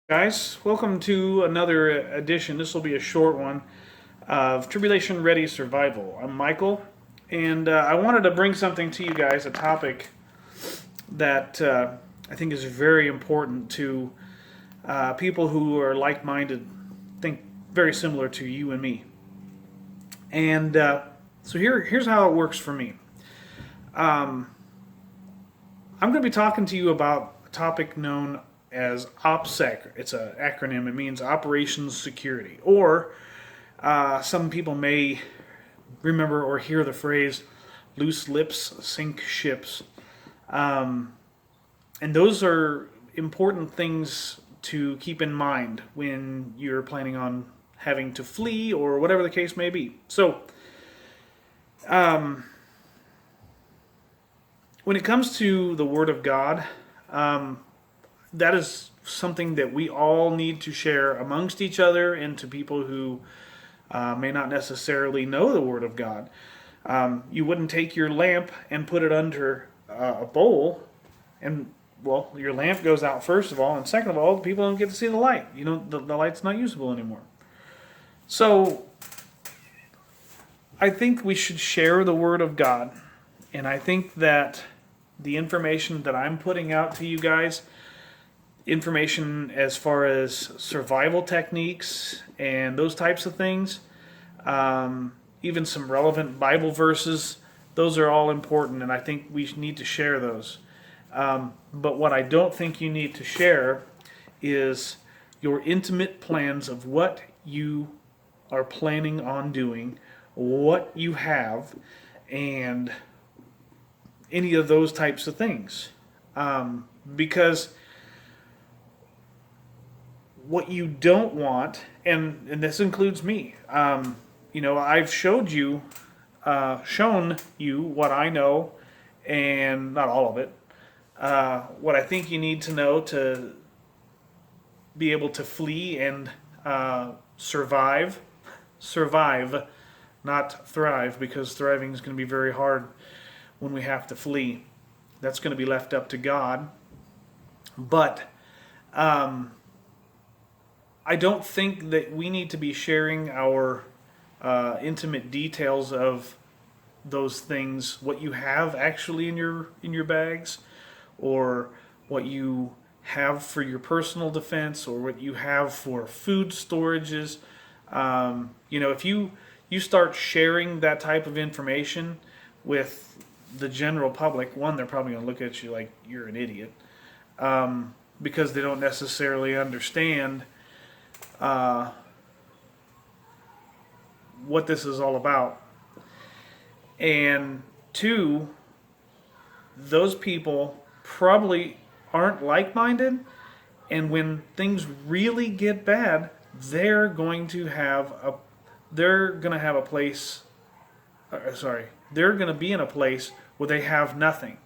Guys, welcome to another edition. This will be a short one of Tribulation Ready Survival. I'm Michael, and I wanted to bring something to you guys, a topic that I think is very important to people who are like minded, think very similar to you and me. And here's how it works for me. I'm going to be talking to you about a topic known as Opsec. It's an acronym. It means Operations Security. Or some people may remember or hear the phrase loose lips sink ships. And those are important things to keep in mind when you're planning on having to flee or whatever the case may be. So, when it comes to the Word of God, that is something that we all need to share amongst each other and to people who may not necessarily know the Word of God. You wouldn't take your lamp and put it under a bowl, and well, your lamp goes out first of all, and second of all, people don't get to see the light. You know, the light's not usable anymore. So, I think we should share the Word of God, and I think that the information that I'm putting out to you guys, information as far as survival techniques and those types of things, even some relevant Bible verses, those are all important, and I think we need to share those. But what I don't think you need to share is your intimate plans of what you are planning on doing, what you have, and any of those types of things. Because what you don't want, and this includes me, I've shown you what I know, and not all of it, what I think you need to know to be able to flee and survive, not thrive, because thriving is going to be very hard when we have to flee. That's going to be left up to God. But I don't think that we need to be sharing our intimate details of those things, what you have actually in your bags, or what you have for your personal defense, or what you have for food storages. If you start sharing that type of information with the general public, one, they're probably going to look at you like you're an idiot, because they don't necessarily understand what this is all about. And two, those people probably aren't like-minded, and when things really get bad, they're going to have a place. They're going to be in a place where they have nothing.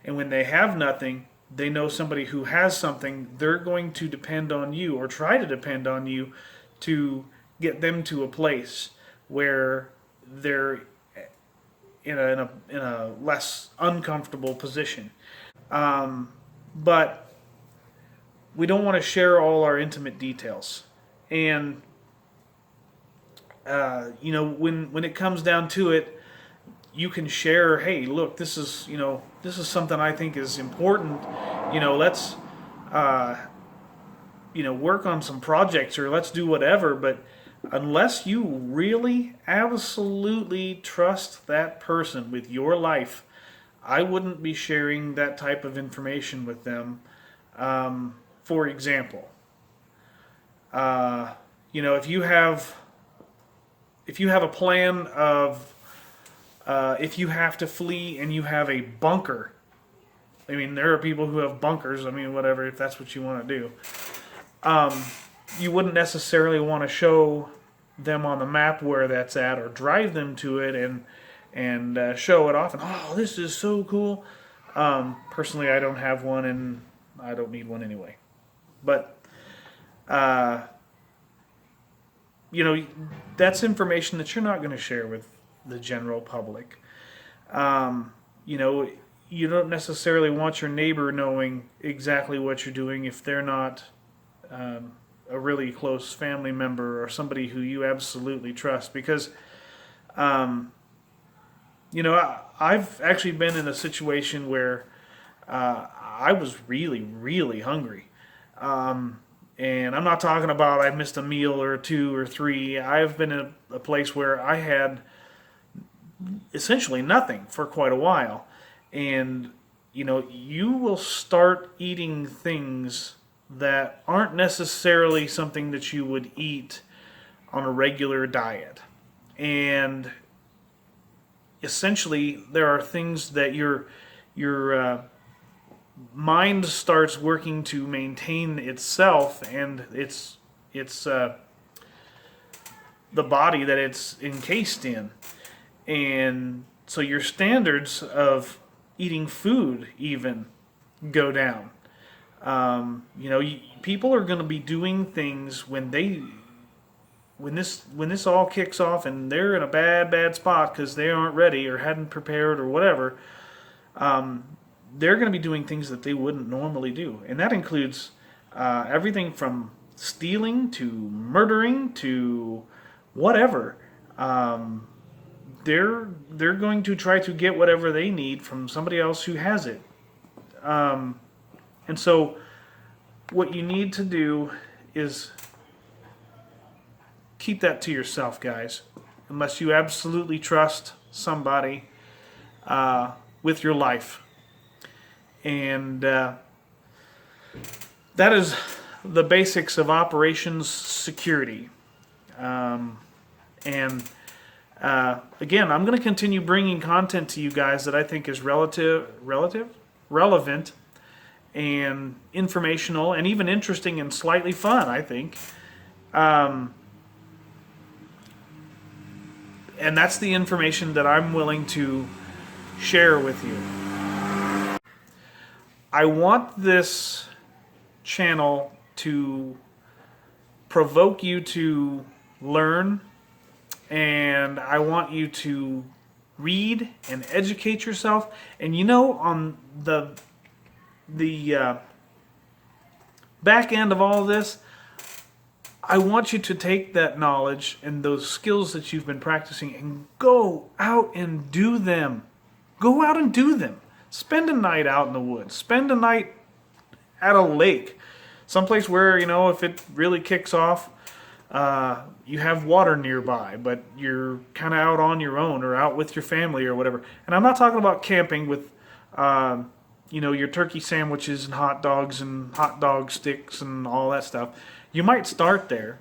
And when they have nothing, they know somebody who has something. They're going to depend on you, or try to depend on you, to get them to a place where they're in a less uncomfortable position. But we don't want to share all our intimate details. And when it comes down to it, you can share, hey, look, this is something I think is important. Let's work on some projects, or let's do whatever. But unless you really absolutely trust that person with your life, I wouldn't be sharing that type of information with them. For example, if you have a plan of if you have to flee and you have a bunker. I mean, there are people who have bunkers. I mean, whatever, if that's what you want to do. You wouldn't necessarily want to show them on the map where that's at, or drive them to it and show it off. And, oh, this is so cool. Personally, I don't have one, and I don't need one anyway. But, that's information that you're not going to share with the general public. You don't necessarily want your neighbor knowing exactly what you're doing if they're not a really close family member or somebody who you absolutely trust. Because, I've actually been in a situation where I was really, really hungry. And I'm not talking about I missed a meal or two or three. I've been in a place where I had essentially nothing for quite a while. And, you will start eating things that aren't necessarily something that you would eat on a regular diet. And essentially, there are things that your mind starts working to maintain itself and its the body that it's encased in. And so your standards of eating food even go down. People are going to be doing things when this all kicks off and they're in a bad spot because they aren't ready or hadn't prepared or whatever. They're going to be doing things that they wouldn't normally do, and that includes everything from stealing to murdering to whatever. They're going to try to get whatever they need from somebody else who has it. And so what you need to do is keep that to yourself, guys, unless you absolutely trust somebody with your life. And that is the basics of operations security. Again, I'm going to continue bringing content to you guys that I think is relevant, and informational, and even interesting and slightly fun, I think. And that's the information that I'm willing to share with you. I want this channel to provoke you to learn, and I want you to read and educate yourself. And on the back end of all of this, I want you to take that knowledge and those skills that you've been practicing and go out and do them. Go out and do them. Spend a night out in the woods. Spend a night at a lake. Someplace where, if it really kicks off, you have water nearby, but you're kind of out on your own or out with your family or whatever. And I'm not talking about camping with, your turkey sandwiches and hot dogs and hot dog sticks and all that stuff. You might start there.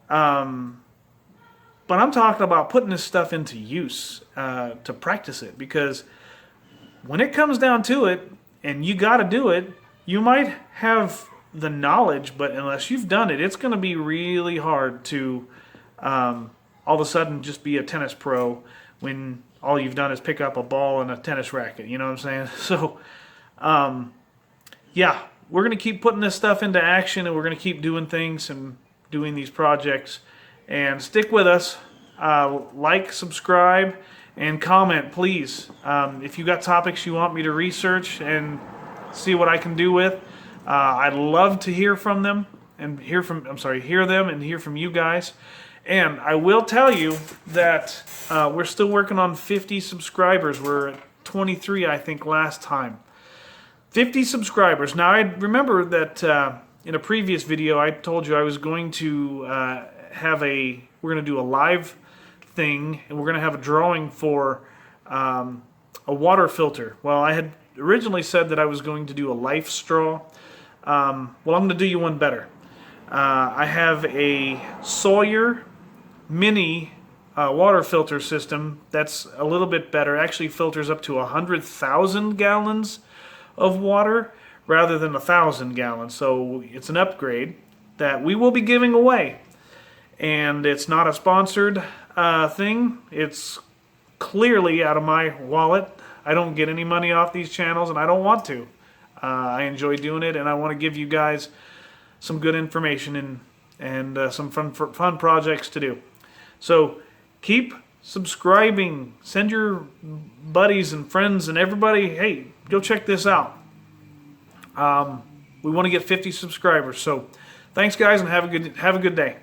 But I'm talking about putting this stuff into use to practice it, because when it comes down to it and you got to do it, you might have the knowledge, but unless you've done it, it's going to be really hard to all of a sudden just be a tennis pro when all you've done is pick up a ball and a tennis racket. You know what I'm saying? So, we're going to keep putting this stuff into action, and we're going to keep doing things and doing these projects. And stick with us. Like, subscribe, and comment, please. If you got topics you want me to research and see what I can do with, I'd love to hear from them and hear them and hear from you guys. And I will tell you that we're still working on 50 subscribers. We're at 23, I think, last time. 50 subscribers. Now, I remember that in a previous video, I told you I was going to we're going to do a live thing, and we're going to have a drawing for a water filter. Well, I had originally said that I was going to do a life straw. I'm going to do you one better. I have a Sawyer mini water filter system that's a little bit better. It actually filters up to 100,000 gallons of water rather than 1,000 gallons. So it's an upgrade that we will be giving away. And it's not a sponsored thing. It's clearly out of my wallet. I don't get any money off these channels, and I don't want to. I enjoy doing it, and I want to give you guys some good information and some fun projects to do. So keep subscribing. Send your buddies and friends and everybody, hey, go check this out. We want to get 50 subscribers, so Thanks, guys, and have a good day.